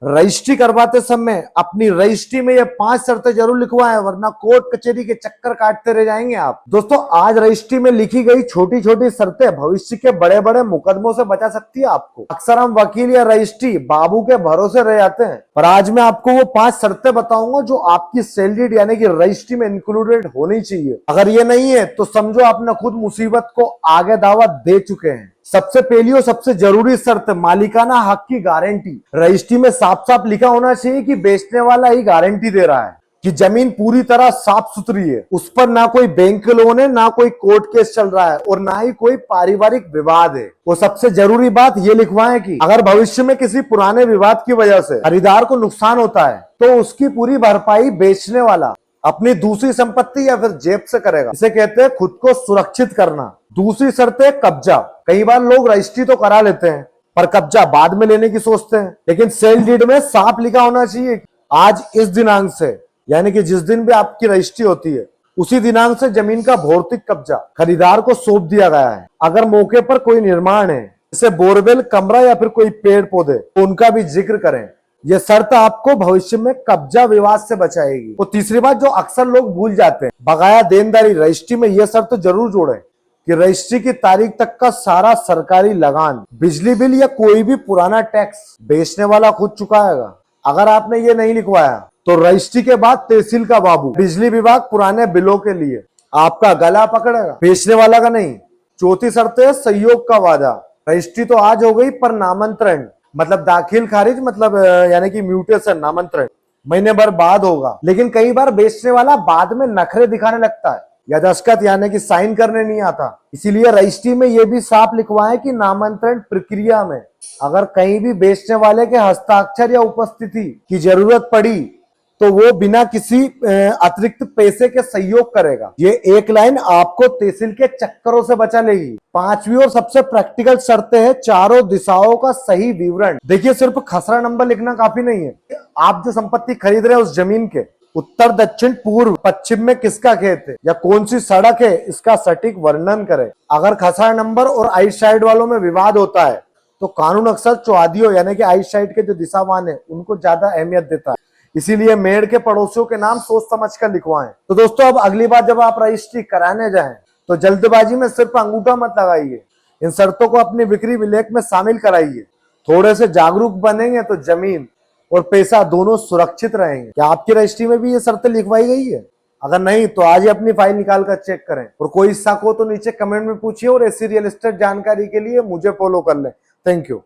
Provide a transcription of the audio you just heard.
Registry करवाते समय अपनी रजिस्ट्री में ये 5 शर्तें जरूर लिखवाएं, वरना कोर्ट कचहरी के चक्कर काटते रह जाएंगे आप। दोस्तों, आज रजिस्ट्री में लिखी गई छोटी छोटी शर्तें भविष्य के बड़े बड़े मुकदमों से बचा सकती है आपको। अक्सर हम वकील या रजिस्ट्री बाबू के भरोसे रह जाते हैं, पर आज मैं आपको वो 5 शर्तें बताऊंगा जो आपकी सैलरी यानी कि रजिस्ट्री में इंक्लूडेड होनी चाहिए। अगर ये नहीं है तो समझो आपने खुद मुसीबत को आगे दावत दे चुके हैं। सबसे पहली और सबसे जरूरी शर्त, मालिकाना हक की गारंटी। रजिस्ट्री में साफ साफ लिखा होना चाहिए कि बेचने वाला ही गारंटी दे रहा है कि जमीन पूरी तरह साफ सुथरी है, उस पर ना कोई बैंक लोन है, ना कोई कोर्ट केस चल रहा है और ना ही कोई पारिवारिक विवाद है। वो सबसे जरूरी बात ये लिखवाएं कि अगर भविष्य में किसी पुराने विवाद की वजह से खरीदार को नुकसान होता है तो उसकी पूरी भरपाई बेचने वाला अपनी दूसरी संपत्ति या फिर जेब से करेगा। इसे कहते हैं खुद को सुरक्षित करना। दूसरी शर्त है कब्जा। कई बार लोग रजिस्ट्री तो करा लेते हैं पर कब्जा बाद में लेने की सोचते हैं, लेकिन सेल डीड में साफ लिखा होना चाहिए कि आज इस दिनांक से, यानी कि जिस दिन भी आपकी रजिस्ट्री होती है उसी दिनांक से जमीन का भौतिक कब्जा खरीदार को सौंप दिया गया है। अगर मौके पर कोई निर्माण है जैसे बोरवेल, कमरा या फिर कोई पेड़ पौधे, तो उनका भी जिक्र करें। यह शर्त आपको भविष्य में कब्जा विवाद से बचाएगी। और तीसरी बात जो अक्सर लोग भूल जाते हैं, बकाया देनदारी। रजिस्ट्री में यह शर्त जरूर जोड़ें कि रजिस्ट्री की तारीख तक का सारा सरकारी लगान, बिजली बिल या कोई भी पुराना टैक्स बेचने वाला खुद चुकाएगा। अगर आपने ये नहीं लिखवाया तो रजिस्ट्री के बाद तहसील का बाबू, बिजली विभाग पुराने बिलों के लिए आपका गला पकड़ेगा, बेचने वाला का नहीं। चौथी शर्त है सहयोग का वादा। रजिस्ट्री तो आज हो गई पर नामांतरण मतलब दाखिल खारिज मतलब यानी कि म्यूटेशन, नामांतरण महीने भर बाद होगा। लेकिन कई बार बेचने वाला बाद में नखरे दिखाने लगता है या दस्तखत यानी कि साइन करने नहीं आता। इसीलिए रजिस्ट्री में यह भी साफ लिखवाएं कि नामांतरण प्रक्रिया में अगर कहीं भी बेचने वाले के हस्ताक्षर या उपस्थिति की जरूरत पड़ी तो वो बिना किसी अतिरिक्त पैसे के सहयोग करेगा। ये एक लाइन आपको तहसील के चक्करों से बचा लेगी। पांचवी और सबसे प्रैक्टिकल शर्तें हैं चारों दिशाओं का सही विवरण। देखिए, सिर्फ खसरा नंबर लिखना काफी नहीं है। आप जो संपत्ति खरीद रहे हैं उस जमीन के उत्तर, दक्षिण, पूर्व, पश्चिम में किसका खेत है या कौन सी सड़क है, इसका सटीक वर्णन करें। अगर खसरा नंबर और आइट साइड वालों में विवाद होता है तो कानून अक्सर चौहदियों यानी कि आइट साइड के जो दिशावान है उनको ज्यादा अहमियत देता है। इसीलिए मेड़ के पड़ोसियों के नाम सोच समझ कर लिखवाएं। तो दोस्तों, अब अगली बार जब आप रजिस्ट्री कराने जाएं तो जल्दबाजी में सिर्फ अंगूठा मत लगाइए। इन शर्तों को अपनी बिक्री विलेख में शामिल कराइए। थोड़े से जागरूक बनेंगे तो जमीन और पैसा दोनों सुरक्षित रहेंगे। क्या आपकी रजिस्ट्री में भी ये शर्तें लिखवाई गई है? अगर नहीं तो आज ही अपनी फाइल निकाल कर चेक करें। और कोई शक हो तो नीचे कमेंट में पूछिए और ऐसी रियल एस्टेट जानकारी के लिए मुझे फॉलो कर लें। Thank you.